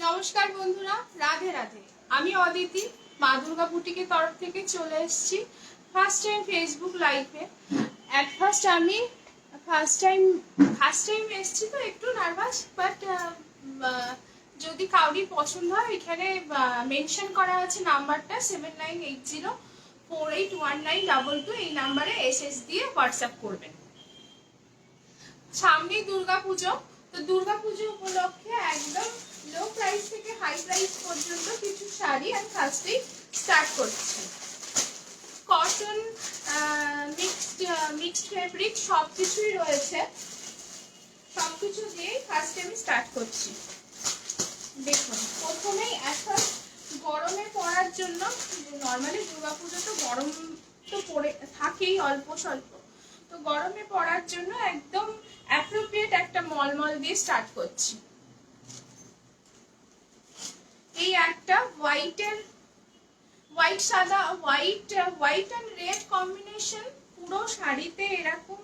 নমস্কার বন্ধুরা, রাধে রাধে। আমি অদিতি, মা দুর্গা বুটিকের তরফ থেকে চলে এসেছি ফার্স্ট টাইম ফেসবুক লাইভে। অ্যাট ফার্স্ট টাইম এসেছি তো একটু নার্ভাস, বাট যদি কাউরির পছন্দ হয় এখানে মেনশন করা আছে নাম্বারটা 7980481922। এই নাম্বারে এসএস দিয়ে হোয়াটসঅ্যাপ করবেন। সামনেই দুর্গাপুজো, তো দুর্গাপুজো উপলক্ষে একদম লো প্রাইস থেকে হাই প্রাইস পর্যন্ত কিছু শাড়ি আমি ফার্স্টেই স্টার্ট করছি। কটন, মিক্সড ফেব্রিক সব কিছুই রয়েছে, সব কিছু দিয়েই ফার্স্টে আমি স্টার্ট করছি। দেখুন, প্রথমেই একটা গরমে পরার জন্য, নর্মালি দুর্গাপুজো তো গরম তো পড়ে থাকেই অল্প স্বল্প, তো গরমে পরার জন্য একদম অ্যাপ্রোপ্রিয়েট একটা মলমল দিয়ে স্টার্ট করছি। এই একটা হোয়াইট অ্যান্ড রেড কম্বিনেশন, পুরো শাড়িতে এরকম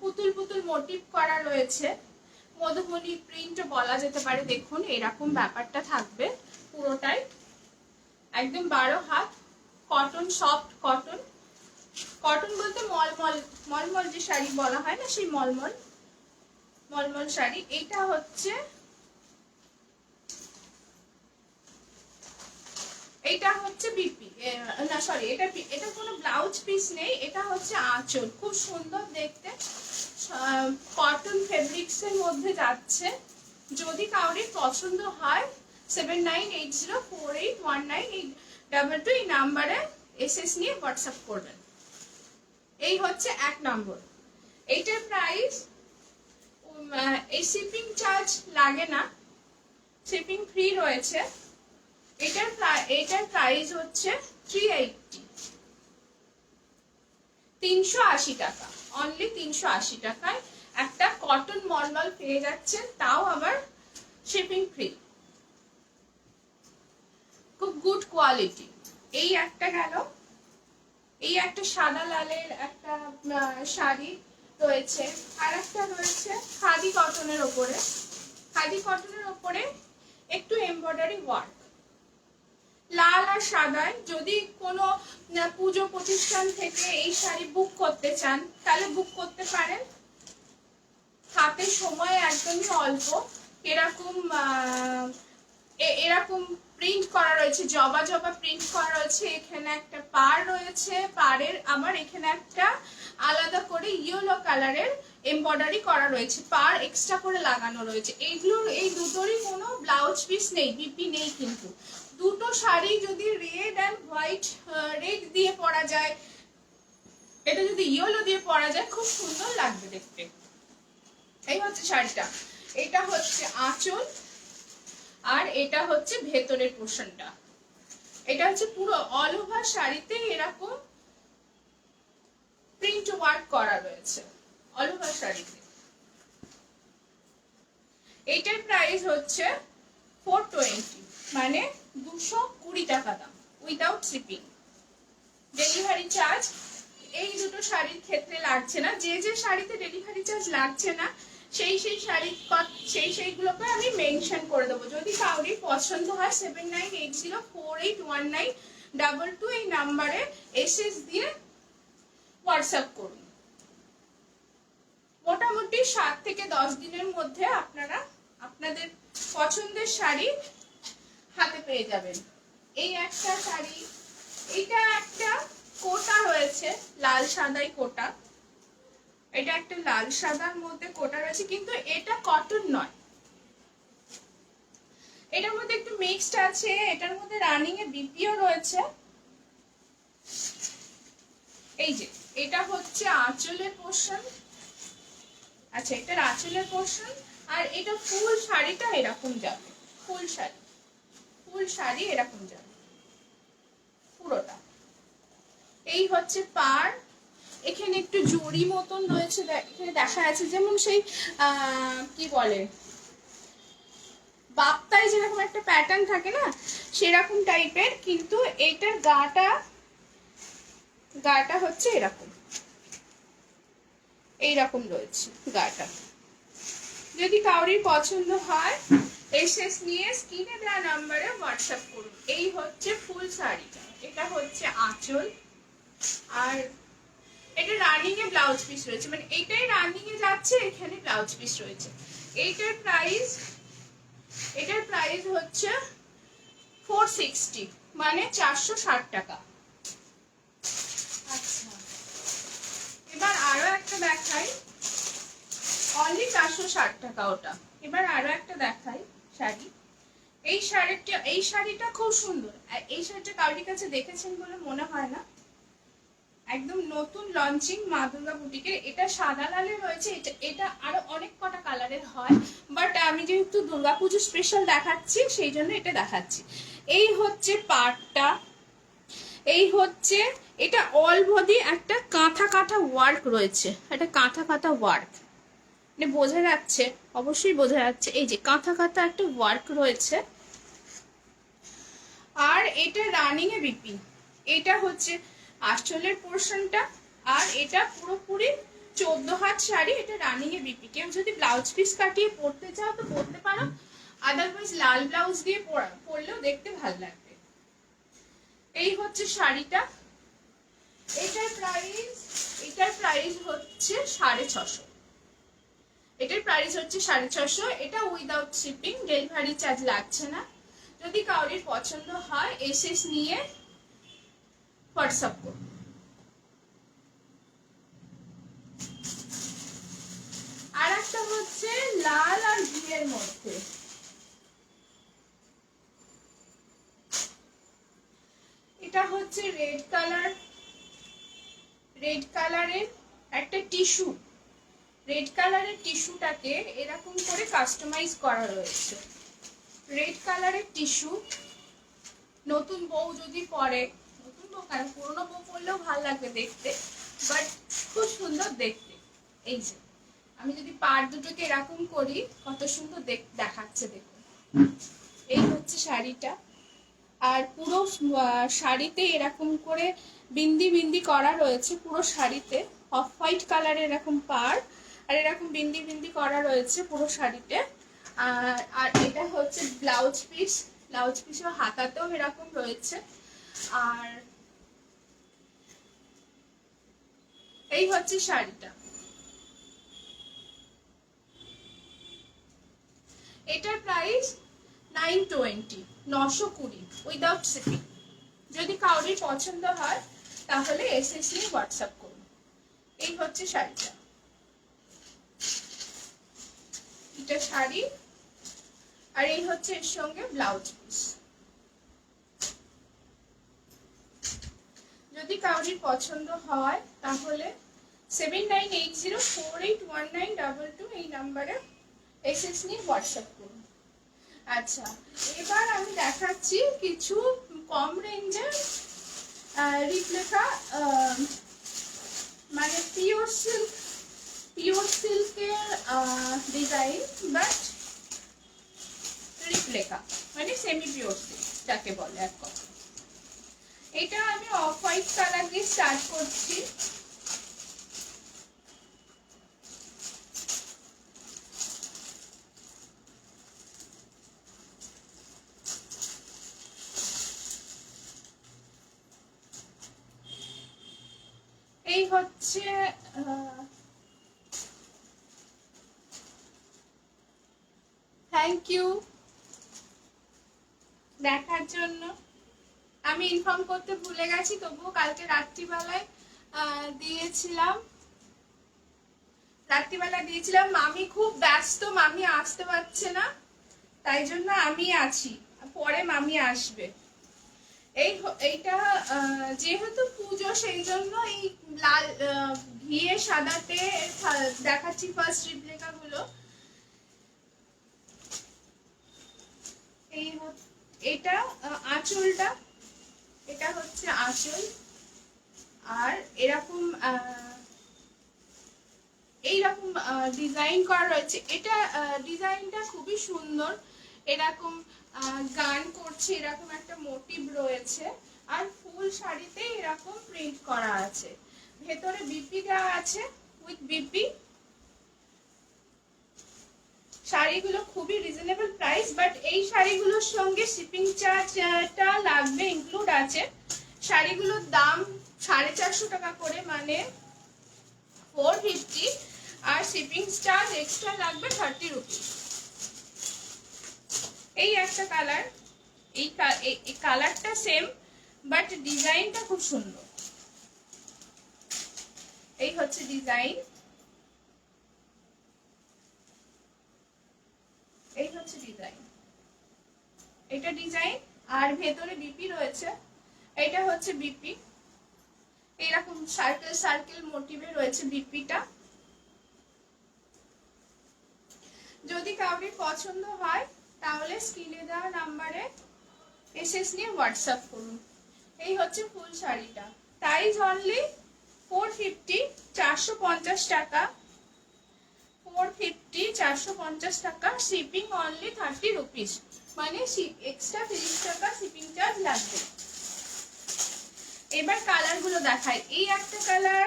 পুতুল পুতুল মোটিভ করা রয়েছে, মধুবনী প্রিন্ট বলা যেতে পারে। দেখুন এরকম ব্যাপারটা থাকবে পুরোটাই, একদম 12 হাত কটন, সফট কটন। কটন বলতে মলমল যে শাড়ি বলা হয় না, সেই মলমল শাড়ি। এটা হচ্ছে বিপি, না সরি, এটা কোনো ব্লাউজ পিস নেই, এটা হচ্ছে আঁচল। খুব সুন্দর দেখতে, কটন ফেব্রিক্স এর মধ্যে যাচ্ছে। যদি কাউরির পছন্দ হয় 7980481922 এই নাম্বারে এসএস নিয়ে হোয়াটসঅ্যাপ করবেন। এই হচ্ছে 1 নম্বর। এইটার প্রাইস, এই শিপিং চার্জ লাগে না, শিপিং ফ্রি রয়েছে। এটার প্রাইস হচ্ছে 380 টাকা, অনলি 380 টাকায় একটা কটন মলমল পেয়ে যাচ্ছেন, তাও আবার শিপিং ফ্রি। খুব গুড কোয়ালিটি। এই একটা গেল। এই একটা সাদা লালের একটা শাড়ি রয়েছে, আর একটা রয়েছে খাদি কটনের ওপরে একটু এমব্রয়ডারি ওয়ার্ক, লাল আর সাদায়। যদি কোনো পুজো প্রতিষ্ঠান থেকে এই শাড়ি বুক করতে চান তাহলে বুক করতে পারেন। হাতে সময় একদমই অল্প। এরকম প্রিন্ট করা রয়েছে, জবা জবা প্রিন্ট করা রয়েছে। এখানে একটা পাড় রয়েছে, পাড়ের আমার এখানে একটা আলাদা করে ইয়েলো কালারের এমব্রয়ডারি করা রয়েছে, পাড় এক্সট্রা করে লাগানো রয়েছে। এই দুটোরই কোনো ব্লাউজ পিস নেই, বিপি নেই, কিন্তু দুটো শাড়ি যদি রেড অ্যান্ড হোয়াইট, রেড দিয়ে পরা যায়, এটা যদি ইয়েলো দিয়ে পরা যায় খুব সুন্দর লাগবে দেখতে। এই হচ্ছে শাড়িটা, এটা হচ্ছে আঁচল, আর এটা হচ্ছে ভেতরের পোর্শনটা। এটা হচ্ছে পুরো অল ওভার শাড়িতে এরকম প্রিন্ট ওয়ার্ক করা রয়েছে অল ওভার শাড়িতে। এইটার প্রাইস হচ্ছে 420, মানে 220 টাকা দাম, উইদাউট শিপিং। ডেলিভারি চার্জ এই দুটো শাড়ির ক্ষেত্রে লাগছে না। যে শাড়িতে ডেলিভারি চার্জ লাগছে না সেইগুলোকে আমি মেনশন করে দেবো। যদি কাউরি পছন্দ হয় 7980481922 এই নাম্বারে এসএস দিয়ে হোয়াটসঅ্যাপ করুন। মোটামুটি 7 থেকে 10 দিনের মধ্যে আপনারা আপনাদের পছন্দের শাড়ি হাতে পেয়ে যাবেন। এই একটা শাড়ি, এইটা একটা কোটা রয়েছে, লাল সাদাই কোটা। এটা একটা লাল সাদার মধ্যে কোটা রয়েছে, কিন্তু এটা কটন নয়, এটার মধ্যে একটু মিক্সড আছে। এটার মধ্যে রানিং এ বিপিও রয়েছে। এই যে এটা হচ্ছে আঁচলের পোর্শন, আচ্ছা এটার আঁচলের পোর্শন, আর এটা ফুল শাড়িটা এরকম যাবে, ফুল শাড়ি এরকম যাবে পুরোটা। এই হচ্ছে পাড়। এখানে একটু জড়ি মতন রয়েছে, এখানে দেখা যাচ্ছে, যেমন সেই কি বলে বাপ্তায় যেরকম একটা প্যাটার্ন থাকে না, সেরকম টাইপের, কিন্তু এটার গাটা হচ্ছে এরকম, এইরকম রয়েছে গাটা। যদি কাউরির পছন্দ হয় এসএস নিয়ে স্ক্রিনে দেওয়া নাম্বারে হোয়াটসঅ্যাপ করুন। এই হচ্ছে ফুল শাড়িটা, এটা হচ্ছে আঁচল, আর এটা রানিং এ ব্লাউজ পিস রয়েছে, মানে এটাই রানিং এ যাচ্ছে, এখানে ব্লাউজ পিস রয়েছে। এটার প্রাইস হচ্ছে 460, মানে 460 টাকা। আচ্ছা, এবার আরো একটা দেখাই, অনলি 460 টাকা ওটা। এবার আরো একটা দেখাই শাড়ি। এই শাড়িটা খুব সুন্দর। এই শাড়িটা কারোর কাছে দেখেছেন বলে মনে হয় না, একদম নতুন লঞ্চিং মা দুর্গা বুটিকের। এটা সাদা লালে রয়েছে, এটা আরো অনেক কটা কালারের হয়, বাট আমি যেহেতু দুর্গাপুজো স্পেশাল দেখাচ্ছি সেই জন্য এটা দেখাচ্ছি। এই হচ্ছে পাড়টা, এই হচ্ছে, এটা অল বডি একটা কাঁথা কাঁথা ওয়ার্ক রয়েছে, এটা কাঁথা কাঁথা ওয়ার্ক, মানে বোঝা যাচ্ছে, অবশ্যই বোঝা যাচ্ছে, এই যে কাঁথা কাঁথা একটা ওয়ার্ক রয়েছে। আর এটা রানিং এ বিপি, এটা হচ্ছে আঁচলের পোর্শনটা, আর এটা পুরোপুরি 14 হাত শাড়ি, এটা রানিং এ বিপি। কেউ যদি ব্লাউজ পিস কাটিয়ে পরতে চাও তো পরতে পারো, আদারওয়াইজ লাল ব্লাউজ দিয়ে পরলেও দেখতে ভালো লাগবে। এই হচ্ছে শাড়িটা, এটার প্রাইস হচ্ছে 650। এটার প্রাইস হচ্ছে 650, এটা উইদাউট শিপিং, ডেলিভারি চার্জ লাগছে না। যদি কাউরির পছন্দ হয় এসএস নিয়ে হোয়াটসঅ্যাপ করুন। আর একটা হচ্ছে লাল আর ঘিয়ের মধ্যে, এটা হচ্ছে রেড কালারের একটা টিস্যু, রেড কালারের টিস্যুটাকে এরকম করে কাস্টমাইজ করা রয়েছে। রেড কালারের টিস্যু, নতুন বউ যদি পরে, নতুন বউ কেন, পুরনো বউ পরলেও ভালো লাগবে দেখতে, বাট খুব সুন্দর দেখতে। এই যে আমি যদি পাড় দুটোকে এরকম করি কত সুন্দর দেখাচ্ছে দেখুন। এই হচ্ছে শাড়িটা, আর পুরো শাড়িতে এরকম করে বিন্দি বিন্দি করা রয়েছে, পুরো শাড়িতে অফ হোয়াইট কালারের এরকম পাড়, আর এরকম বিন্দি বিন্দি করা রয়েছে পুরো শাড়িতে। আর এটা হচ্ছে ব্লাউজ পিসের হাতাতেও এরকম রয়েছে। আর এই হচ্ছে শাড়িটা, এটার প্রাইস 920 উইদাউট শিপিং। যদি কাউরির পছন্দ হয় তাহলে এসএস নিয়ে হোয়াটসঅ্যাপ করুন। এই হচ্ছে শাড়িটা, এটা শাড়ি, আর এই হচ্ছে এর সঙ্গে ব্লাউজ পিস। যদি কাউরির পছন্দ হয় তাহলে 7980481922 এই নাম্বারে এসএস নিয়ে হোয়াটসঅ্যাপ করুন। আচ্ছা, এবার আমি দেখাচ্ছি কিছু কম রেঞ্জের রিপ্লেকা, মানে পিওর সিল্কের ডিজাইন, বাট রিপ্লেকা, মানে সেমি পিওর সিল্ক যাকে বলে এক কথা। এটা আমি অফ হোয়াইট কালার দিয়ে স্টার্ট করছি। এই হচ্ছে থ্যাংক ইউ দেখার জন্য। আমি ইনফর্ম করতে ভুলে গেছি, তবুও কালকে রাত্রিবেলায় দিয়েছিলাম, মামি খুব ব্যস্ত, মামি আসতে পারছে না, তাই জন্য আমি আছি, পরে মামি আসবে। এইটা যেহেতু পুজো সেই জন্য এই লাল ঘিয়ে সাদাতে দেখাচ্ছি ফার্স্ট রিপ্লিকা গুলো। এটা আঁচলটা, এটা হচ্ছে আঁচল, আর এরকম এইরকম ডিজাইন করা রয়েছে। এটা ডিজাইনটা খুবই সুন্দর, এরকম গান করছে, এরকম একটা মোটিভ রয়েছে, আর ফুল শাড়িতে এরকম প্রিন্ট করা আছে, ভেতরে বিপি দেওয়া আছে উইথ বিপি। শাড়িগুলো খুবই রিজনেবল প্রাইস, বাট এই শাড়িগুলোর সঙ্গে শিপিং চার্জটা লাগবে, ইনক্লুড আছে। শাড়িগুলোর দাম 450 টাকা করে, মানে 450, আর শিপিং চার্জ এক্সট্রা লাগবে 30 রুপিস। এই একটা কালার, এই কালারটা সেম বাট ডিজাইনটা খুব সুন্দর। এই হচ্ছে ডিজাইন, এই হচ্ছে ডিজাইন, এটা ডিজাইন। আর ভেতরে বিপি রয়েছে, এটা হচ্ছে বিপি, এরকম সার্কেল সার্কেল মোটিভে রয়েছে বিপিটা। যদি কাউকে পছন্দ হয় তাহলে স্ক্রিনে দেওয়া নাম্বারে এসএস নিয়ে হোয়াটসঅ্যাপ করুন। এই হচ্ছে ফুল শাড়িটা, প্রাইস অনলি 450, 450 টাকা, 450, 450 টাকা, শিপিং অনলি 30 রুপিস, মানে এক্সট্রা 30 টাকা শিপিং চার্জ লাগবে। এবার কালার গুলো দেখাই। এই একটা কালার,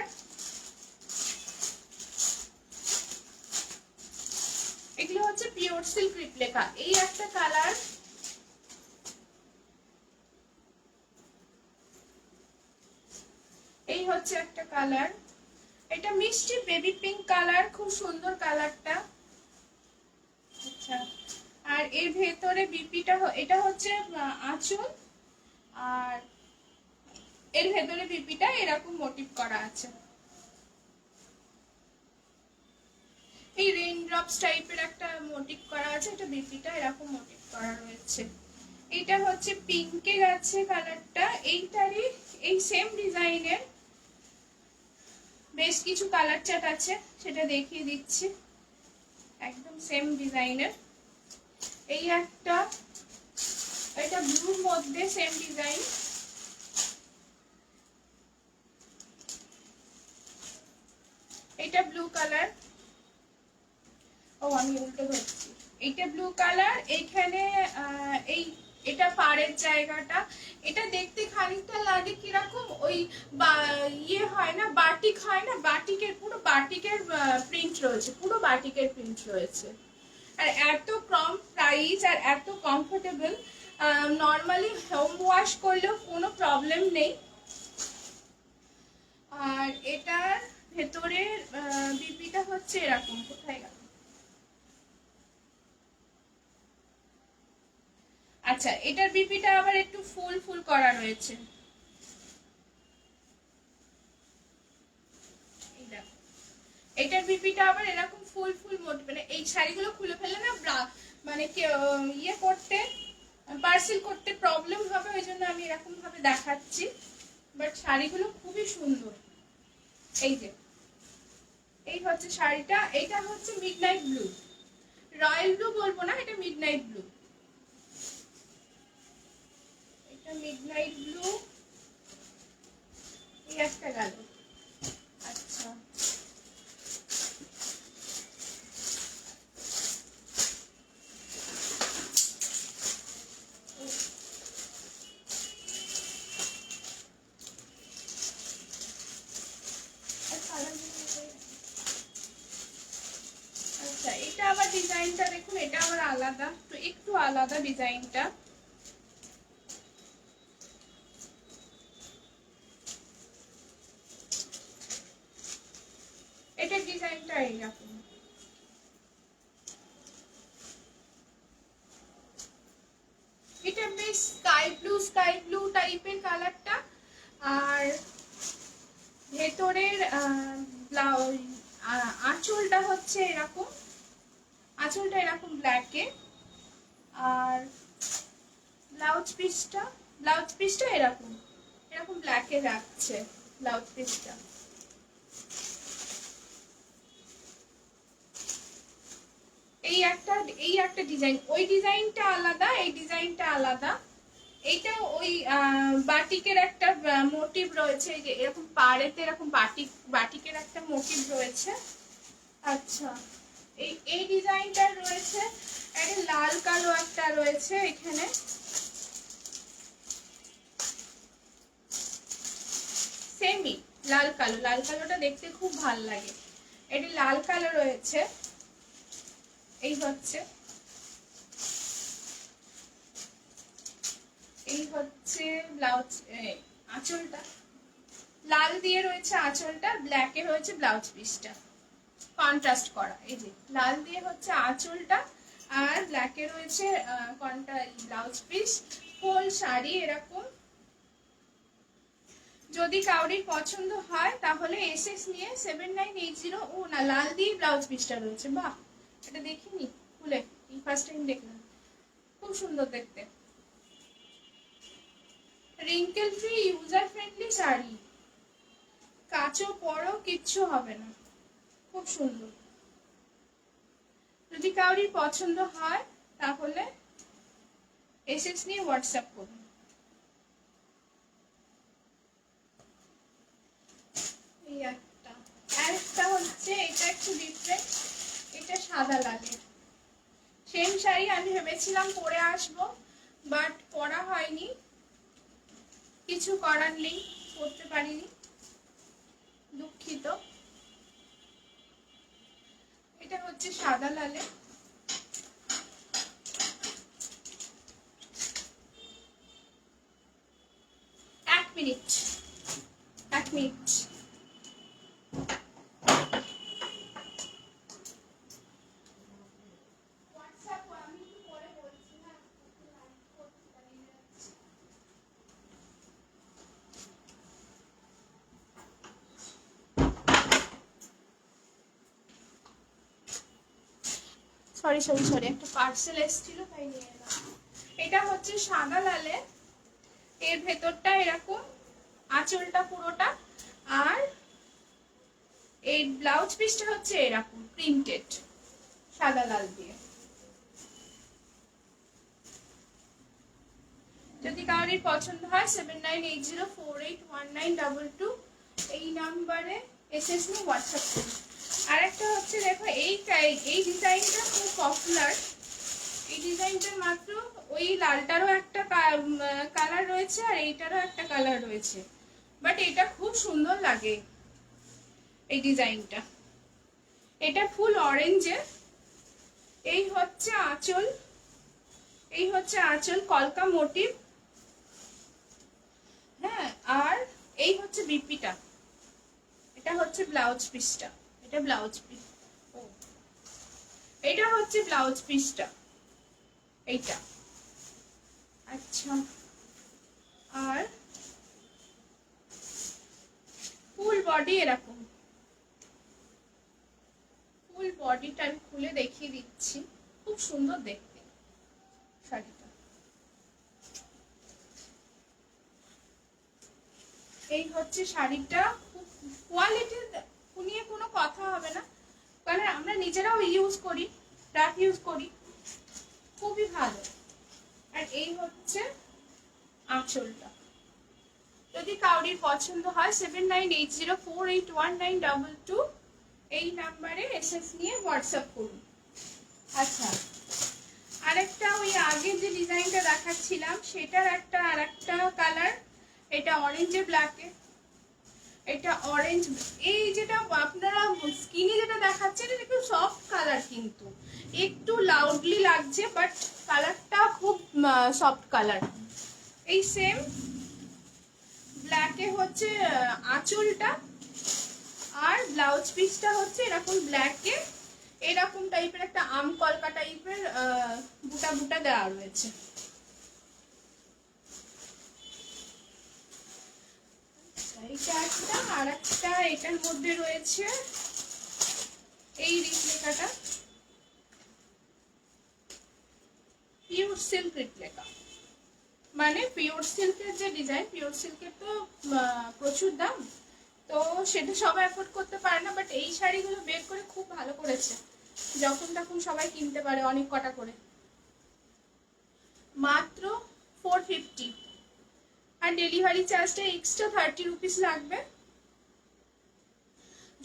এগুলো হচ্ছে পিওর সিল্ক রিপ্লিকা। এই একটা কালার, এই হচ্ছে একটা কালার, এটা মিষ্টি বেবি পিঙ্ক কালার, খুব সুন্দর কালারটা। আচ্ছা, আর এর ভেতরে বিপিটা, এটা হচ্ছে আঁচল, আর এর ভেতরে বিপিটা এরকম মোটিভ করা আছে। এই রেইন ড্রপস টাইপের একটা মোটিভ করা আছে, এটা বিপিটা এরকম মোটিভ করা রয়েছে। এটা হচ্ছে পিঙ্কের আছে কালারটা, এইটারই এই সেম ডিজাইনের বেশ কিছু কালার চার্ট আছে, সেটা দেখিয়ে দিচ্ছি। একদম সেম ডিজাইনের এই একটা, এটা ব্লুর মধ্যে সেম ডিজাইন। এটা ব্লু কালার, ও আমি উল্টো ধরছি, এটা ব্লু কালার। এইখানে এই এটা পাড়ের জায়গাটা, এটা দেখতে খানিকটা লাগে কিরকম ওই ইয়ে হয় না, বাটিক হয় না, বাটিকের, পুরো বাটিকের প্রিন্ট রয়েছে, পুরো বাটিকের প্রিন্ট রয়েছে। আর এত কম প্রাইস আর এত কমফোর্টেবল, নর্মালি হোম ওয়াশ করলেও কোনো প্রবলেম নেই। আর এটার ভেতরের বিপিটা হচ্ছে এরকম, কোথায় গেল? আচ্ছা, এটার বিপিটা আবার একটু ফুল ফুল করা রয়েছে। এটার বিপিটা আবার এরকম ফুল ফুল মোট, মানে এই শাড়িগুলো খুলে ফেলে না মানে ইয়ে করতে, পার্সেল করতে প্রবলেম হবে, ওই জন্য আমি এরকম ভাবে দেখাচ্ছি। বাট শাড়িগুলো খুবই সুন্দর। এই যে এই হচ্ছে শাড়িটা, এটা হচ্ছে মিডনাইট ব্লু, রয়্যাল ব্লু বলবো না, এটা মিডনাইট ব্লু, এটা মিডনাইট ব্লু। এই একটা গেল। আচ্ছা, আচ্ছা, এটা আবার ডিজাইনটা দেখুন, এটা আবার আলাদা, তো একটু আলাদা ডিজাইনটা। এটার ডিজাইনটা এইরকম, এটা বেশ স্কাই ব্লু টাইপের কালারটা। আর ভেতরের আঁচলটা হচ্ছে এরকম, আঁচলটা এরকম ব্ল্যাকে, আর ব্লাউজ পিসটা এরকম এরকম ব্ল্যাকে রাখছে ব্লাউজ পিসটা। এই একটা ডিজাইন, ওই ডিজাইনটা আলাদা, এই ডিজাইনটা আলাদা। এইটা ওই বাটিকের একটা মোটিভ রয়েছে, যে এরকম পাড়েতে এরকম বাটিকের একটা মোটিভ রয়েছে। আচ্ছা, এই ডিজাইনটা রয়েছে, একটা লাল কালো একটা রয়েছে এখানে, সেমি লাল কালোটা দেখতে খুব ভাল লাগে। এটা লাল কালো রয়েছে, এই হচ্ছে ব্লাউজ আঁচলটা, লাল দিয়ে রয়েছে আঁচলটা, ব্ল্যাকে রয়েছে ব্লাউজ পিসটা কন্ট্রাস্ট করা। এই যে লাল দিয়ে হচ্ছে আঁচলটা আর ব্ল্যাকে রয়েছে ব্লাউজ পিস। ফুল শাড়ি এরকম। যদি কাউরির পছন্দ হয় তাহলে এসএস নিয়ে 7980। ও না, লাল দিয়ে ব্লাউজ পিসটা রয়েছে, বাহ, এটা দেখিনি খুলে, এই ফার্স্ট টাইম দেখলাম, খুব সুন্দর দেখতে। Wrinkle free, user friendly sari, কাচও পরও কিচ্ছু হবে না, খুব সুন্দর। যদি কাউরির পছন্দ হয় তাহলে এসএস নিয়ে হোয়াটসঅ্যাপ করুন। এই একটা হচ্ছে, এটা একটু ডিফারেন্ট, এটা সাদা লালের সেম শাড়ি। আমি ভেবেছিলাম পরে আসবো, বাট পরা হয়নি, কিছু করার নেই, করতে পারিনি, দুঃখিত। এটা হচ্ছে সাদা লালে, এক মিনিট। সরি, একটা পার্সেল এসেছিল তাই নিয়ে এলাম। এটা হচ্ছে সাদা লালে, এর ভেতরটা এরকম, আঁচলটা পুরোটা, আর এই ব্লাউজ পিসটা হচ্ছে এরকম প্রিন্টেড সাদা লাল দিয়ে। যদি কারোর পছন্দ হয় 7980481922 এই নাম্বারে এসএস নিয়ে হোয়াটসঅ্যাপ করুন। আর একটা হচ্ছে দেখো, এই ডিজাইনটা খুব পপুলার। এই ডিজাইনটার মাত্র ওই লালটারও একটা কালার রয়েছে আর এইটারও একটা কালার রয়েছে, বাট এটা খুব সুন্দর লাগে এই ডিজাইনটা। এটা ফুল অরেঞ্জে। এই হচ্ছে আঁচল, কলকা মোটিভ। হ্যাঁ, আর এই হচ্ছে বিপিটা, এটা হচ্ছে ব্লাউজ পিসটা, এটা ব্লাউজ পিস। ও, এটা হচ্ছে ব্লাউজ পিসটা, এইটা। আচ্ছা, আর ফুল বডি এরকম, ফুল বডিটা আমি খুলে দেখিয়ে দিচ্ছি, খুব সুন্দর দেখতে শাড়িটা। এই হচ্ছে শাড়িটা, কোয়ালিটি নিয়ে কোনো কথা হবে না, কারণ আমরা নিজেরাও ইউজ করি, খুবই ভালো। আর এই হচ্ছে আঁচলটা। যদি কাউরির পছন্দ হয় 7980481922 এই নাম্বারে এসএস নিয়ে হোয়াটসঅ্যাপ করুন। আচ্ছা, আরেকটা ওই আগে যে ডিজাইনটা দেখাচ্ছিলাম সেটার আরেকটা কালার, এটা অরেঞ্জে ব্ল্যাকে, এটা অরেঞ্জ। এই যেটা আপনারা স্কিনে যেটা দেখাচ্ছেন এটা একটু সফট কালার, কিন্তু একটু লাউডলি লাগছে, বাট কালারটা খুব সফট কালার। এই সেম ব্ল্যাকে হচ্ছে আঁচলটা, আর ব্লাউজ পিসটা হচ্ছে এরকম ব্ল্যাকে, এরকম টাইপের একটা আম কলকা টাইপের বুটা বুটা দেওয়া রয়েছে। এইটা একটা, আর একটা এটার মধ্যে রয়েছে এই রিপ্লেকাটা, পিওর সিল্ক রিপ্লেকা। মানে পিওর সিল্কের যে ডিজাইন, পিওর সিল্কের তো প্রচুর দাম, তো সেটা সবাই অ্যাফোর্ড করতে পারে না, বাট এই শাড়িগুলো বের করে খুব ভালো করেছে, যখন তখন সবাই কিনতে পারে, অনেক কটা করে। মাত্র 450, আর ডেলিভারি চার্জটা এক্সট্রা 30 রুপিস লাগবে।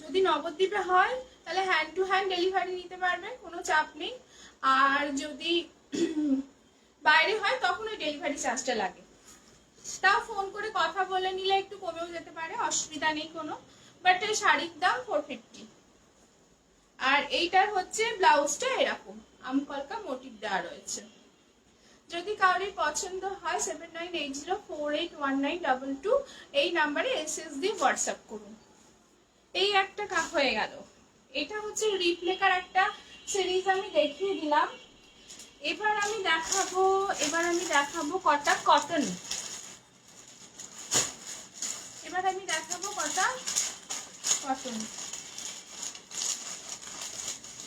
যদি নবদ্বীপে হয় তাহলে হ্যান্ড টু হ্যান্ড ডেলিভারি নিতে পারবে, কোনো চাপ নেই। আর যদি বাইরে হয় তখন ওই ডেলিভারি চার্জটা লাগে, তাও ফোন করে কথা বলে নিলে একটু কমেও যেতে পারে, অসুবিধা নেই কোনো। বাট শাড়ির দাম 450। আর এইটার হচ্ছে ব্লাউজটা এরকম। আমকলকা মোটিভ দেওয়া রয়েছে। যদি কারোর পছন্দ হয় 7980481922 এই নাম্বারে এসএস দিয়ে হোয়াটসঅ্যাপ করুন। এই একটা হয়ে গেল। এটা হচ্ছে রিপ্লেকার একটা সিরিজ আমি দেখিয়ে দিলাম। এবার আমি দেখাবো কটা কটন।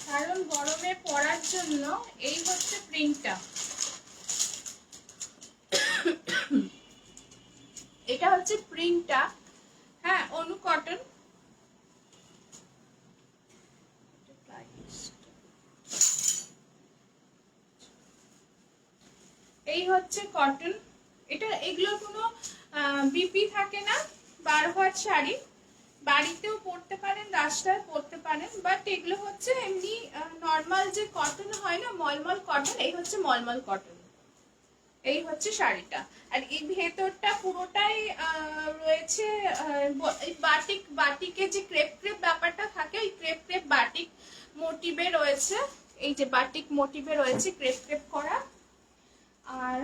কারণ গরমে পরার জন্য এই হচ্ছে প্রিন্টটা। এটা হচ্ছে প্রিন্টটা, হ্যাঁ, অনু কটন। এই হচ্ছে কটন। এগুলো কোনো বিপি থাকে না, 12 হাত শাড়ি, বাড়িতেও পরতে পারেন, রাস্তায় পরতে পারেন, বাট এগুলো হচ্ছে এমনি নর্মাল যে কটন হয় না, মলমল কটন, এই হচ্ছে মলমল কটন। এই হচ্ছে শাড়িটা। আর এই ভেতরটা পুরোটাই রয়েছে বাটিকে যে ক্রেপ ব্যাপারটা থাকে, ওই ক্রেপ বাটিক মোটিভে রয়েছে। এই যে বাটিক মোটিভে রয়েছে ক্রেপ করা। আর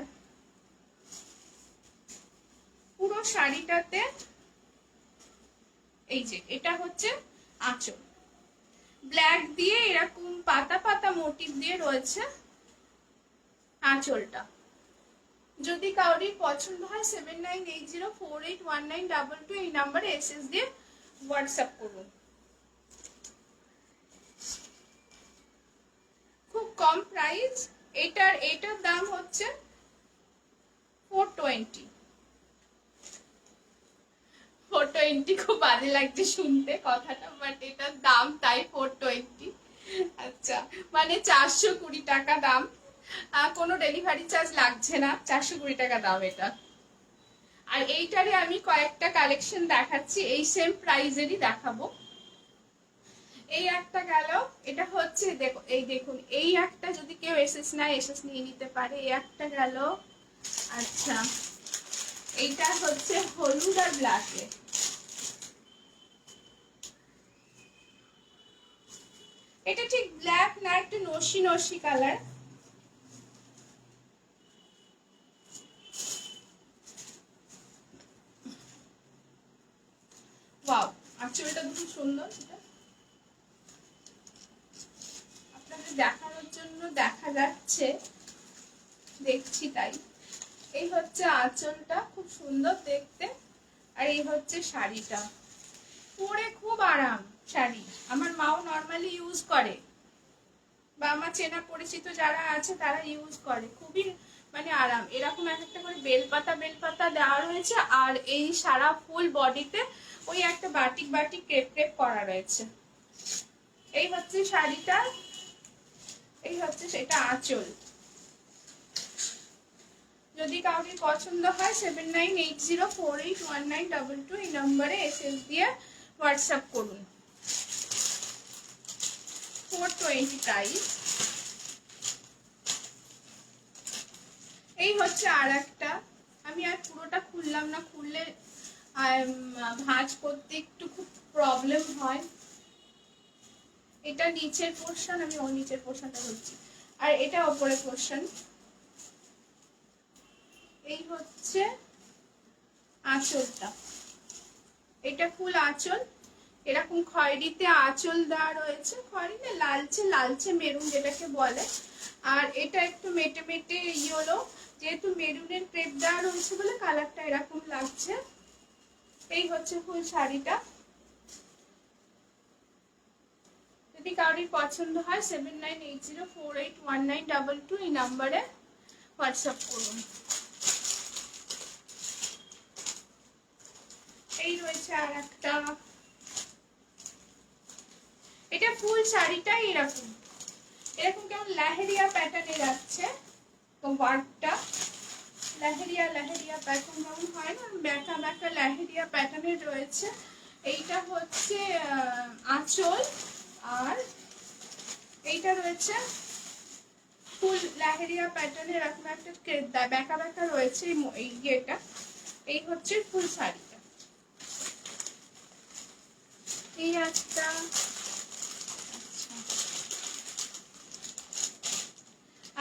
পুরো শাড়িটাতে এই যে এটা হচ্ছে আঁচল, ব্ল্যাক দিয়ে এরকম পাতা পাতা মোটিভ দিয়ে রয়েছে আঁচলটা। যদি কারোর পছন্দ হয় 7980481922 এই নাম্বারে এসএস দিয়ে হোয়াটসঅ্যাপ করুন। খুব কম প্রাইস। এটার দাম হচ্ছে 420। 420 খুব বাজে লাগছে শুনতে কথাটা, বাট এটার দাম তাই 420। আচ্ছা, মানে 420 টাকা দাম। কোনো ডেলিভারি চার্জ লাগছে না, 420 টাকা দাম এটা। আর এইটারে আমি কয়েকটা কালেকশন দেখাচ্ছি, এই সেম প্রাইজেরই দেখাবো। এই একটা গেল, এটা হচ্ছে দেখুন এই একটা, যদি কেউ এসএস নেয় এসএস নিয়ে নিতে পারে। এই একটা গেল। আচ্ছা, এইটা হচ্ছে হলুদ আর ব্ল্যাকে। এটা ঠিক ব্ল্যাক না, একটু নসি নসি কালার। ওয়াও, আঁচলটা খুব সুন্দর। আপনাদের দেখানোর জন্য দেখা যাচ্ছে, দেখছি তাই। এই হচ্ছে আঁচলটা, খুব সুন্দর দেখতে। আর এই হচ্ছে শাড়িটা, পরে খুব আরাম শাড়ি। আমার মাও নর্মালি ইউজ করে, বা আমার চেনা পরিচিত যারা আছে তারা ইউজ করে, খুবই মানে আরাম। এরকম একটা করে বেলপাতা দেওয়া রয়েছে, আর এই সারা ফুল বডিতে ওই একটা বাটিক ক্রেপ করা রয়েছে। এই হচ্ছে শাড়িটা, এই হচ্ছে সেটা আঁচল। যদি কাউকে পছন্দ হয় 7980481922 এই নম্বরে এসএস দিয়ে হোয়াটসঅ্যাপ করুন। 420 প্রাইস। এই হচ্ছে আর একটা, আমি আর পুরোটা খুললাম না, খুললে ভাঁজ করতে একটু খুব প্রবলেম হয়। এটা নিচের পোর্শন, আমি ওর নিচের পোর্শনটা বলছি, আর এটা ওপরের পোর্শন। এই হচ্ছে আঁচলটা, এটা ফুল আঁচল, এরকম খয়েরিতে আঁচল দেওয়া রয়েছে, খয়েরি না, লালচে মেরুন যেটাকে বলে। আর এটা একটু মেটে মেটে ইয়েলো, যেহেতু মেরুনের ক্রেপ দেওয়া রয়েছে বলে কালারটা এরকম লাগছে। এই হচ্ছে ফুল শাড়িটা। যদি কারোর পছন্দ হয় 7980481922 এই নাম্বারে হোয়াটসঅ্যাপ করুন। এই রয়েছে আর একটা, এটা ফুল শাড়িটাই এরকম কেমন লেহেরিয়া প্যাটার্নে যাচ্ছে। তো ওয়ার্কটা লেহেরিয়া প্যাটার্ন যেমন হয় না, ব্যাকা লেহেরিয়া প্যাটার্নের রয়েছে। এইটা হচ্ছে আঁচল, আর এইটা রয়েছে ফুল লেহেরিয়া প্যাটার্নের এরকম একটা ব্যাকা রয়েছে এই ইয়েটা। এই হচ্ছে ফুল শাড়িটা। এই একটা,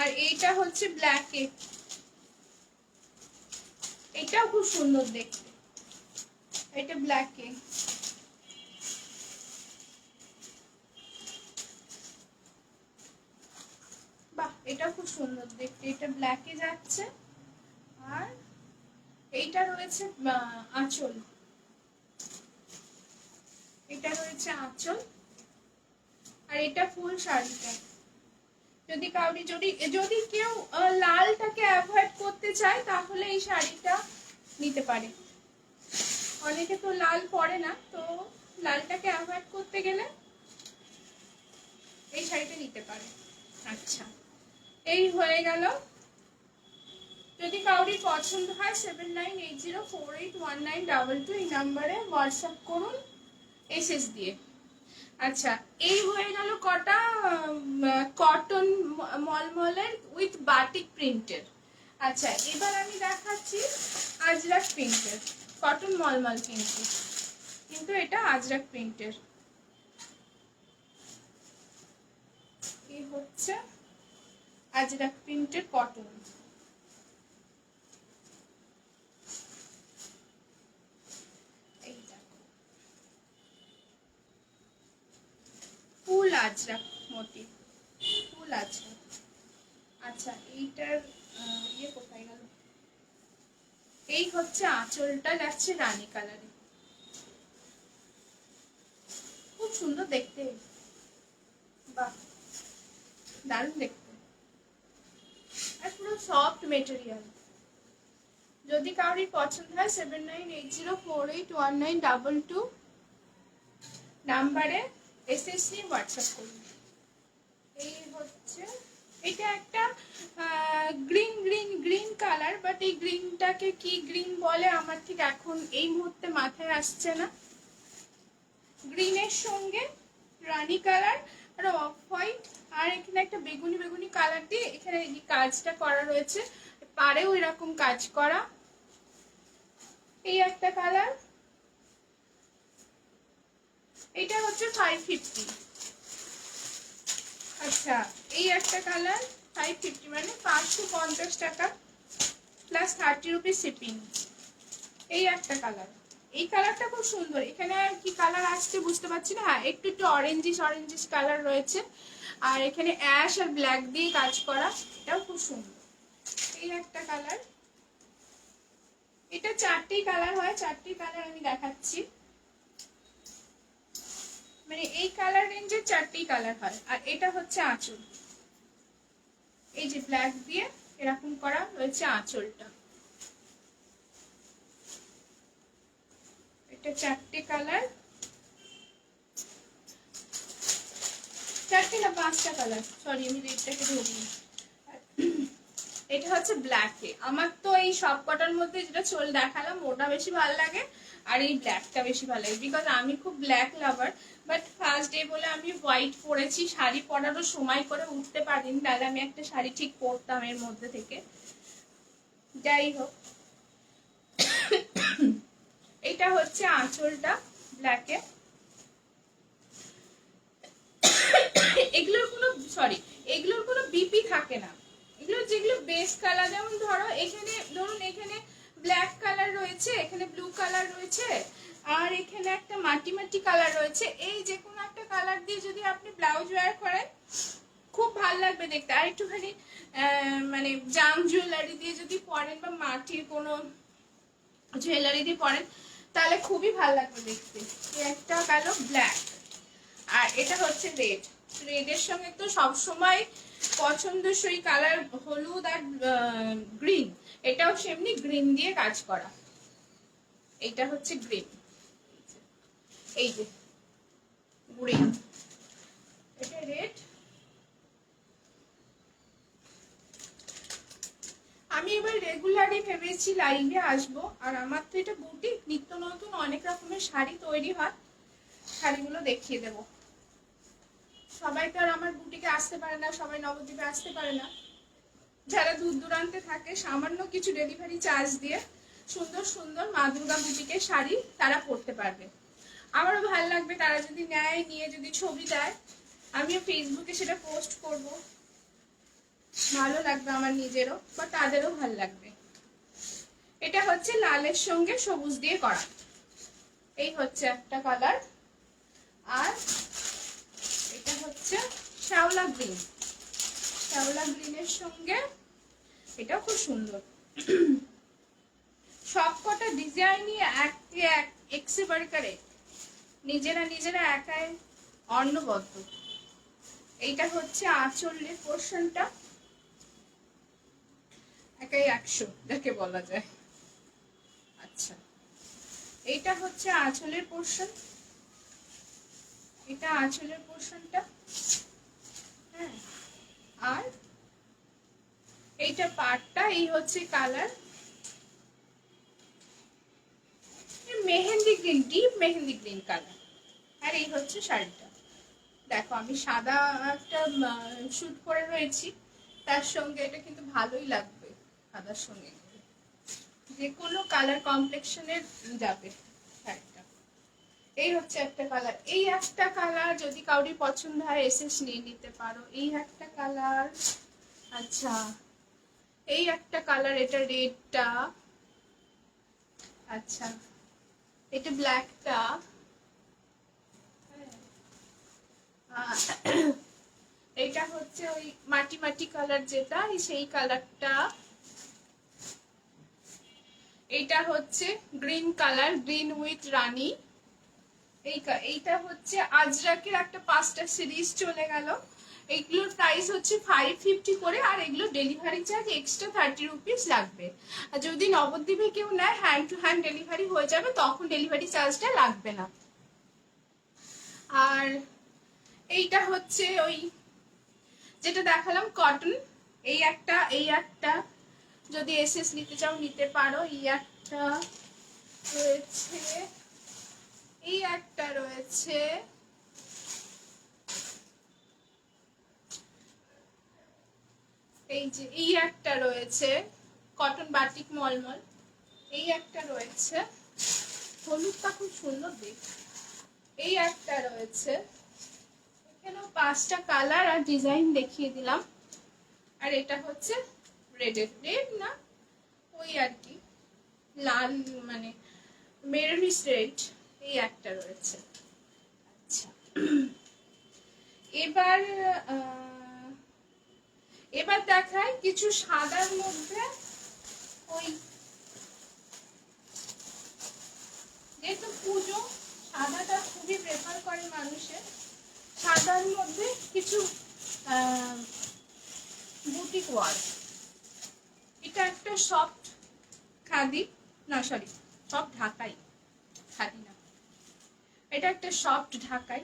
আর এইটা হচ্ছে ব্ল্যাকে, এটাও খুব সুন্দর দেখতে, এটা ব্ল্যাকে। বাহ, এটাও খুব সুন্দর দেখতে, এটা ব্ল্যাকে যাচ্ছে। আর এইটা রয়েছে আঁচল, এটা রয়েছে আঁচল। আর এটা ফুল শাড়িটা। যদি কাউরি যদি কেউ লালটাকে অ্যাভয়েড করতে চায় তাহলে এই শাড়িটা নিতে পারে। অনেকে তো লাল পরে না, তো লালটাকে অ্যাভয়েড করতে গেলে এই শাড়িটা নিতে পারে। আচ্ছা, এই হয়ে গেল। যদি কাউরি পছন্দ হয় 7980481922 এই নাম্বারে হোয়াটসঅ্যাপ করুন এসএস দিয়ে। আচ্ছা, এই হয়ে গেল কটা কটন মলমলের উইথ বাটিক প্রিন্টের। আচ্ছা, এবার আমি দেখাচ্ছি আজরাক প্রিন্টের, কটন মলমল কিন্তু এটা আজরাক প্রিন্টের। এই হচ্ছে আজরাক প্রিন্টের কটন। ফুল আজরাক মোটিভ, ফুল আজরাক। আচ্ছা, এইটার ইয়ে কোথায় গেল? এই হচ্ছে আঁচলটা, যাচ্ছে রানী কালারে, খুব সুন্দর দেখতে। বাহ, দারুণ দেখতে, আর পুরো সফট মেটেরিয়াল। যদি কাউরি পছন্দ হয় 7980481922 নাম্বারে এসএস নিয়ে হোয়াটসঅ্যাপ করুন। এই হচ্ছে, এটা একটা green green green colour, but এই গ্রিনটাকে কি গ্রিন বলে আমার ঠিক এখন এই মুহূর্তে মাথায় আসছে না। গ্রিনের সঙ্গে রানী কালার আর অফ হোয়াইট, আর এখানে একটা বেগুনি বেগুনি কালার দিয়ে এখানে এই কাজটা করা রয়েছে, পাড়েও এরকম কাজ করা। এই একটা কালার, এটা হচ্ছে 550। আচ্ছা, এই একটা কালার 550 মানে 550 টাকা প্লাস 30 রুপিস শিপিং। এই একটা কালার, এই কালারটা খুব সুন্দর। এখানে কি কালার আসছে বুঝতে পারছি না, হ্যাঁ একটু একটু অরেঞ্জিস কালার রয়েছে, আর এখানে অ্যাশ আর ব্ল্যাক দিয়ে কাজ করা, এটাও খুব সুন্দর। এই একটা কালার, এটা 4টি কালার হয়, 4টি কালার আমি দেখাচ্ছি, মানে এই কালার রেঞ্জে 4টি কালার হয়। আর এটা হচ্ছে আঁচল, এই যে ব্ল্যাক দিয়ে এরকম করা রয়েছে আঁচলটা। এটা 4টে কালার, 4টে না 5টা কালার, সরি আমি রেডটাকে ধরিনি। এটা হচ্ছে ব্ল্যাকে। আমার তো এই সব কটার মধ্যে যেটা দেখালাম ওটা বেশি ভালো লাগে, আর এই ব্ল্যাকটা বেশি ভালো লাগে, বিকজ আমি খুব black lover. But first day বলে আমি হোয়াইট পরেছি, শাড়ি পরারও সময় করে উঠতে পারিনি, তাহলে আমি একটা শাড়ি ঠিক পরতাম এর মধ্যে থেকে। যাই হোক, এটা হচ্ছে আঁচলটা ব্ল্যাকে। এগুলোর কোনো বিপি থাকে না, এগুলো যেগুলো বেস কালার, যেমন ধরো এখানে এখানে ব্ল্যাক কালার রয়েছে, এখানে ব্লু কালার রয়েছে, আর এখানে একটা মাটি মাটি কালার রয়েছে। এই যে কোনো একটা কালার দিয়ে যদি আপনি ব্লাউজ ওয়্যার করেন খুব ভালো লাগবে দেখতে। আর একটুখানি মানে জাম জুয়েলারি দিয়ে যদি পরেন বা মাটির কোনো জুয়েলারি দিয়ে পরেন তাহলে খুবই ভালো লাগবে দেখতে। একটা কালো ব্ল্যাক, আর এটা হচ্ছে রেড। রেডের সঙ্গে তো সবসময় পছন্দসই কালার হলুদ আর গ্রিন, এটাও সেমনি গ্রিন দিয়ে কাজ করা। এইটা হচ্ছে গ্রিন, এই যে গ্রিন, এটা রেড। আমি এবার রেগুলারই ভেবেছি লাইভে আসবো, আর আমার তো এটা বুটিক, নিত্য নতুন অনেক রকমের শাড়ি তৈরি হয়, শাড়িগুলো দেখিয়ে দেবো। সবাই তো আর আমার বুটিকে আসতে পারে না, সবাই নবদ্বীপে আসতে পারে না। যারা দূর দূরান্তে থাকে সামান্য কিছু ডেলিভারি চার্জ দিয়ে সুন্দর সুন্দর মা দুর্গা বুটিকের শাড়ি তারা পরতে পারবে। আমারও ভালো লাগবে তারা যদি নেয়, নিয়ে যদি ছবি দেয়, আমিও ফেসবুকে সেটা পোস্ট করব। ভালো লাগবে আমার নিজেরও বা তাদেরও ভালো লাগবে। এটা হচ্ছে লালের সঙ্গে সবুজ দিয়ে করা, এই হচ্ছে একটা কালার। আর এটা হচ্ছে শ্যাওলা গ্রিন, শ্যাওলা গ্রিনের সঙ্গে এটাও খুব সুন্দর। সবকটা ডিজাইনই এক একেবারে করে নিজেরা নিজেরা একাই অন্নবদ্য। এইটা হচ্ছে আঁচলের পোর্শনটা, একাই 100 যাকে বলা যায়। আচ্ছা, এইটা হচ্ছে আঁচলের পোর্শন, এটা আঁচলের পোর্শনটা। হ্যাঁ, আর এইটা পাটটা, এই হচ্ছে colour mehendi green, deep mehendi green colour. আর এই হচ্ছে শাড়িটা। দেখো আমি সাদা একটা শুট করে রয়েছি, তার সঙ্গে এটা কিন্তু ভালোই লাগবে, সাদার সঙ্গে যে কোনো কালার কমপ্লেকশনের যাবে শাড়িটা। এই হচ্ছে একটা কালার, এই একটা কালার যদি কাউরি পছন্দ হয় এসএস নিয়ে নিতে পারো, এই একটা কালার। আচ্ছা, এই একটা কালার, এটা রেডটা। আচ্ছা, এটা ব্ল্যাকটা। এটা হচ্ছে ওই মাটি মাটি কালার যেটা, সেই কালারটা। এইটা হচ্ছে গ্রিন কালার, গ্রিন উইথ রানী। এইটা হচ্ছে আজরাকের একটা 5টা সিরিজ চলে গেল। এইগুলোর প্রাইস হচ্ছে 550 করে, আর এগুলো ডেলিভারি চার্জ এক্সট্রা 30 রুপিস লাগবে। আর যদি নবদ্বীপে কেউ নেয় হ্যান্ড টু হ্যান্ড ডেলিভারি হয়ে যাবে, তখন ডেলিভারি চার্জটা লাগবে না। আর এইটা হচ্ছে ওই যেটা দেখালাম কটন, এই একটা যদি এসএস নিতে চাও নিতে পারো। এই একটা রয়েছে, এই একটা রয়েছে, এই যে এই একটা রয়েছে কটন বাটিক মলমল, এই একটা রয়েছে হলুদটা খুব সুন্দর দেখতে, এই একটা রয়েছে। এখানেও 5টা কালার আর ডিজাইন দেখিয়ে দিলাম। আর এটা হচ্ছে রেড না, ওই আর কি লাল মানে মেরুনিশ রেড, এই একটা রয়েছে। আচ্ছা, এবার দেখায় কিছু সাদার মধ্যে, ওই যেহেতু পুজো সাদাটা খুবই প্রেফার করে মানুষের, সাদার মধ্যে কিছু বুটিক ওয়ার্ক। এটা একটা সফট খাদি, না সরি সফট ঢাকাই, খাদি না, এটা একটা সফট ঢাকাই।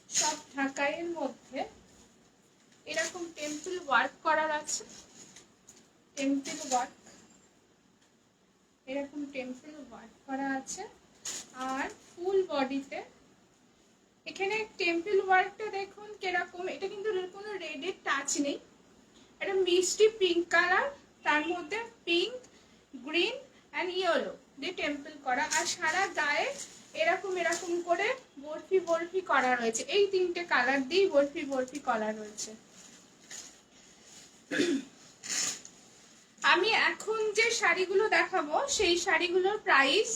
সফট ঢাকাইয়ের মধ্যে এরকম টেম্পল ওয়ার্ক করার আছে, টেম্পল ওয়ার্ক, এরকম টেম্পল ওয়ার্ক করা আছে। আর ফুল বডিতে এখানে টেম্পল ওয়ার্কটা দেখুন কিরকম, এটা কিন্তু কোনো রেডের টাচ নেই, এটা মিষ্টি পিঙ্ক কালার, তার মধ্যে পিঙ্ক, গ্রিন অ্যান্ড ইয়েলো দিয়ে টেম্পল করা। আর সারা গায়ে এরকম এরকম করে বরফি বরফি করা রয়েছে, এই 3টে কালার দিয়ে বরফি বরফি করা রয়েছে। আমি এখন যে শাড়িগুলো দেখাবো সেই শাড়িগুলোর প্রাইস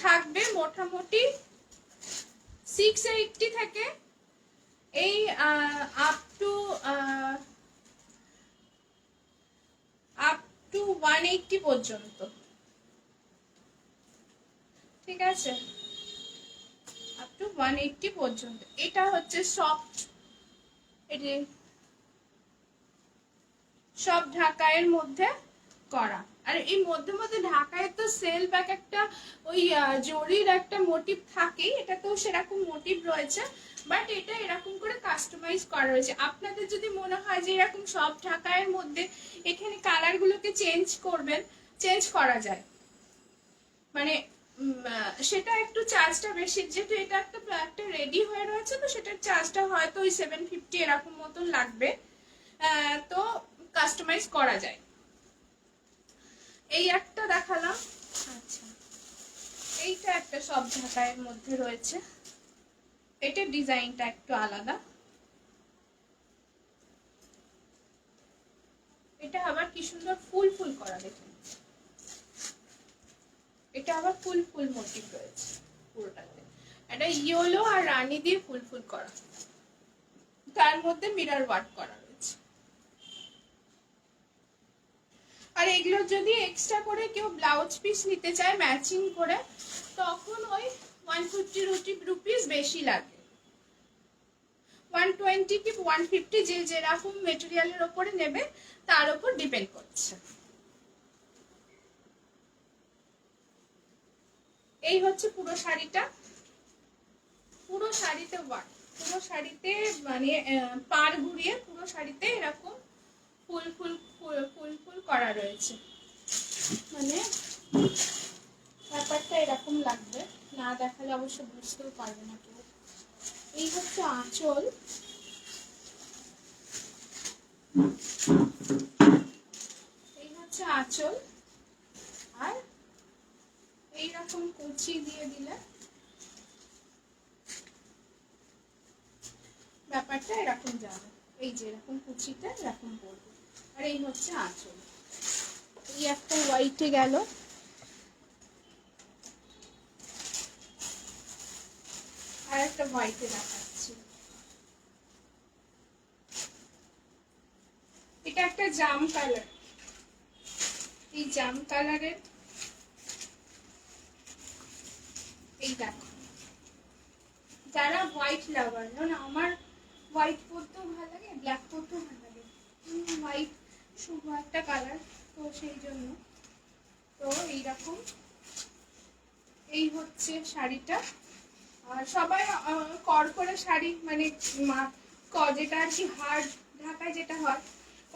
থাকবে মোটামুটি 680 থেকে এই আপ টু 180 পর্যন্ত, ঠিক আছে, আপ টু 180 পর্যন্ত। এটা হচ্ছে সফট, এটি সব ঢাকাইয়ের মধ্যে করা। আর এই মধ্যে মধ্যে ঢাকায় তো সেলফ এক একটা ওই জরির একটা মোটিভ থাকেই, এটা তো সেরকম মোটিভ রয়েছে, বাট এটা এরকম করে কাস্টমাইজ করা রয়েছে। আপনাদের যদি মনে হয় যে এরকম সব ঢাকাইয়ের মধ্যে এখানে কালারগুলোকে চেঞ্জ করবেন, চেঞ্জ করা যায়, মানে সেটা একটু চার্জটা বেশি, যেহেতু এটা একটা রেডি হয়ে রয়েছে, তো সেটার চার্জটা হয়তো ওই 750 এরকম মতন লাগবে, তো কাস্টমাইজ করা যায়। এই একটা দেখালাম। আচ্ছা, এইটা একটা সব ঢাকাইয়ের মধ্যে রয়েছে, এটা ডিজাইনটা একটু আলাদা। কি সুন্দর ফুল ফুল করা, দেখুন এটা আবার ফুল ফুল মোটিভ রয়েছে পুরোটাতে, এটা ইয়েলো আর রানী দিয়ে ফুল ফুল করা, তার মধ্যে মিরর ওয়ার্ক করা রয়েছে। আর এগুলো যদি এক্সট্রা করে কেউ ব্লাউজ পিস নিতে চায় ম্যাচিং করে, তখন ওই 150 রুপিস বেশি লাগে, 120 কি 150, যে যেরকম মেটেরিয়ালের ওপরে নেবে তার উপর ডিপেন্ড করছে। এই হচ্ছে পুরো শাড়িটা, পুরো শাড়িতে ওয়ার্ক, পুরো শাড়িতে মানে পাড় ঘুরিয়ে পুরো শাড়িতে এরকম ফুল ফুল ফুল ফুল করা রয়েছে, মানে ব্যাপারটা এরকম লাগবে, না দেখালে অবশ্য বুঝতেও পারবে না কেউ। এই হচ্ছে আঁচল, এই হচ্ছে আঁচল, আর এইরকম কুচি দিয়ে দিলে ব্যাপারটা এরকম যাবে, এই যে এরকম কুচিটা এরকম পড়বে। আর এই হচ্ছে আঁচল, এই একটা হোয়াইটে গেল, আর একটা হোয়াইটে দেখাচ্ছি, এটা একটা জাম কালার, এই জাম কালারের, এই দেখো যারা হোয়াইট লাভার, না আমার হোয়াইট পরতেও ভালো লাগে, ব্ল্যাক পরতেও ভালো লাগে, হোয়াইট শুভ একটা কালার, তো সেই জন্য তো এইরকম এই হচ্ছে শাড়িটা। আর সবাই কর করে শাড়ি মানে যেটা আর কি হাড় ঢাকায় যেটা হয়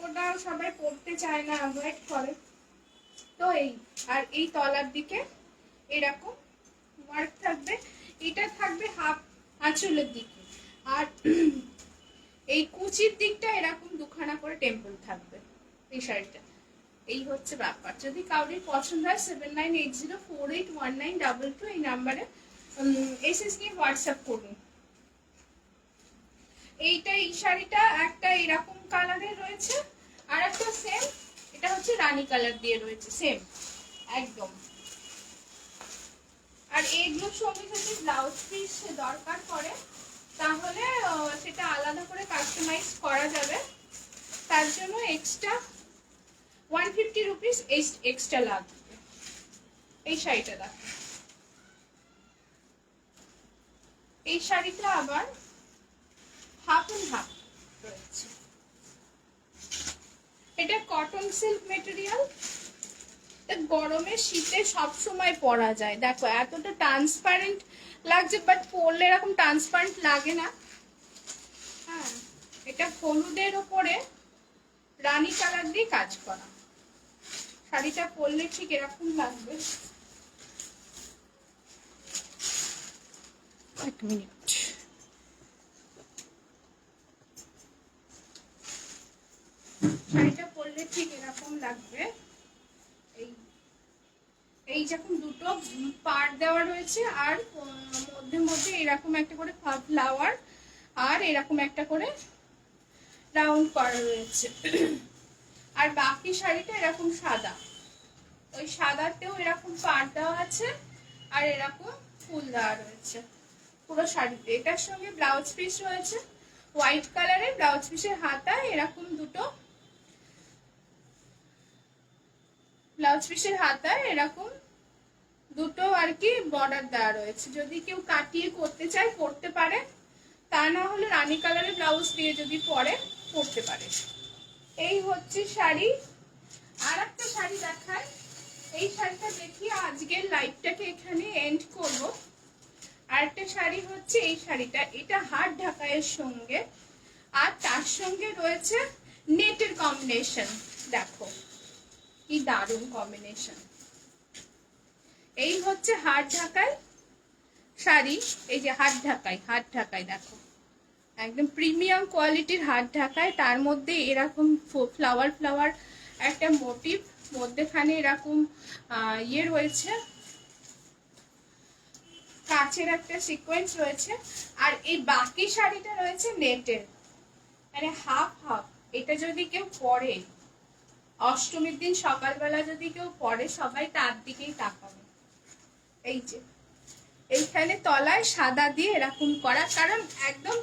ওটা সবাই পরতে চায় না, অ্যাভয়েড করে, তো এই আর এই তলার দিকে এরকম ওয়ার্ক থাকবে, এটা থাকবে হাফ আঁচলের দিকে, আর এই কুচির দিকটা এরকম দুখানা করে টেম্পল থাকবে এই শাড়িটা। এই হচ্ছে ব্যাপার, যদি কাউরির পছন্দ হয় 7980481922 এই নাম্বারে এসএস নিয়ে হোয়াটসঅ্যাপ করুন। এইটা এই শাড়িটা একটা এরকম কালারের রয়েছে, আর একটা সেম, এটা হচ্ছে রানী কালার দিয়ে রয়েছে, সেম একদম। আর এগুলোর সঙ্গে যদি ব্লাউজ পিস দরকার পড়ে তাহলে সেটা আলাদা করে কাস্টমাইজ করা যাবে, তার জন্য এক্সট্রা 150 রুপিস এক্সট্রা লাগবে। এই শাড়িটা দেখো, এই শাড়িটা আবার হাফ এন্ড হাফ রয়েছে, এটা কটন সিল্ক মেটেরিয়াল, গরমে শীতে সব সময় পরা যায়, দেখো এতটা ট্রান্সপারেন্ট লাগছে, বাট পরলে এরকম ট্রান্সপারেন্ট লাগে না। হ্যাঁ, এটা হলুদের ওপরে রানী কালার দিয়ে কাজ করা, শাড়িটা পরলে ঠিক এরকম লাগবে। এক মিনিট, শাড়িটা পরলে ঠিক এরকম লাগবে। এই যখন দুটো পাড় দেওয়া রয়েছে, আর মধ্যে মধ্যে এরকম একটা করে ফ্লাওয়ার, আর এরকম একটা করে রাউন্ড করা রয়েছে, আর বাকি শাড়িটা এরকম সাদা, ওই সাদাতেও এরকম পাড় দেওয়া আছে, আর এরকম ফুল দেওয়া রয়েছে পুরো শাড়িতে। এটার সঙ্গে ব্লাউজ পিস রয়েছে হোয়াইট কালারের, ব্লাউজ পিসের হাতায় এরকম দুটো, ব্লাউজ পিসের হাতায় এরকম দুটো আর কি বর্ডার দেওয়া রয়েছে, যদি কেউ কাটিয়ে করতে চায় করতে পারে, তা না হলে রানী কালারের ব্লাউজ দিয়ে যদি পরতে পারে। এই হচ্ছে শাড়ি। আর একটা শাড়ি দেখায়, এই শাড়িটা দেখিয়ে আজকের লাইভটাকে এখানে এন্ড করব। আরেকটা শাড়ি হচ্ছে এই শাড়িটা, এটা হাত ঢাকাইয়ের সঙ্গে, আর তার সঙ্গে রয়েছে নেটের কম্বিনেশন, দেখো কি দারুণ কম্বিনেশন। এই হচ্ছে হাত ঢাকাই শাড়ি, এই যে হাত ঢাকাই দেখো একদম প্রিমিয়াম কোয়ালিটির হাত ঢাকায়, তার মধ্যে এরকম ফ্লাওয়ার একটা মোটিভ, মধ্যেখানে এরকম ইয়ে রয়েছে, কাচের একটা সিকোয়েন্স রয়েছে, আর এই বাকি শাড়িটা রয়েছে নেটের, মানে হাফ হাফ। এটা যদি কেউ পরে অষ্টমীর দিন সকালবেলা যদি কেউ পরে সবাই তার দিকেই তাকাবে। এই যে এইখানে তলায় সাদা দিয়ে এরকম করা, কারণ একদম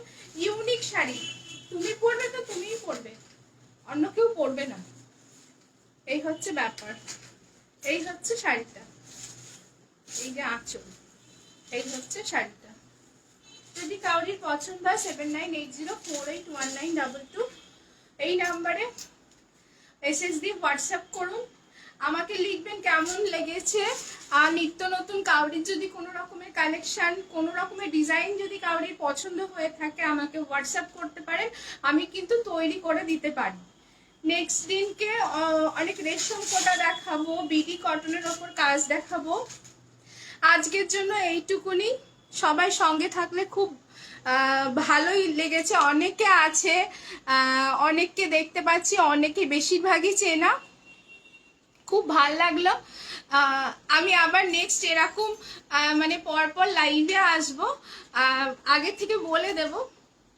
ইউনিক শাড়ি, তুমি পরবে তো তুমিই পরবে, অন্য কেউ পরবে না, এই হচ্ছে ব্যাপার। এই হচ্ছে শাড়িটা, এই যে আঁচল, এই হচ্ছে শাড়িটা। যদি কাউরির পছন্দ হয় 7980481922 এই নাম্বারে মেসেজ দিয়ে হোয়াটসঅ্যাপ করুন, আমাকে লিখবেন কেমন লেগেছে। আর নিত্য নতুন কাউরির যদি কোনো রকমের কালেকশন, কোনো রকমের ডিজাইন যদি কাউরির পছন্দ হয়ে থাকে আমাকে হোয়াটসঅ্যাপ করতে পারেন, আমি কিন্তু তৈরি করে দিতে পারি। নেক্সট দিনকে অনেক রেশম কোটা দেখাবো, বিডি কটনের ওপর কাজ দেখাবো। আজকের জন্য এইটুকুনি, সবাই সঙ্গে থাকলে খুব ভালোই লেগেছে। অনেকে আছে, অনেককে দেখতে পাচ্ছি, অনেকে বেশিরভাগই চেনা, খুব ভাল লাগলো। আমি আবার নেক্সট এরকম মানে পরপর লাইভে আসবো, আগে থেকে বলে দেব।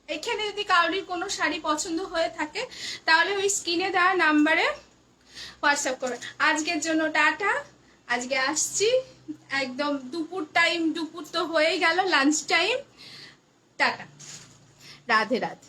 এখানে যদি কারোর কোনো শাড়ি পছন্দ হয়ে থাকে তাহলে ওই স্ক্রিনে দেওয়া নাম্বারে হোয়াটসঅ্যাপ করবে। আজকের জন্য টাটা, আজকে আসছি একদম দুপুর টাইম, দুপুর তো হয়েই গেল, lunch time. Tata, Radhe Radhe.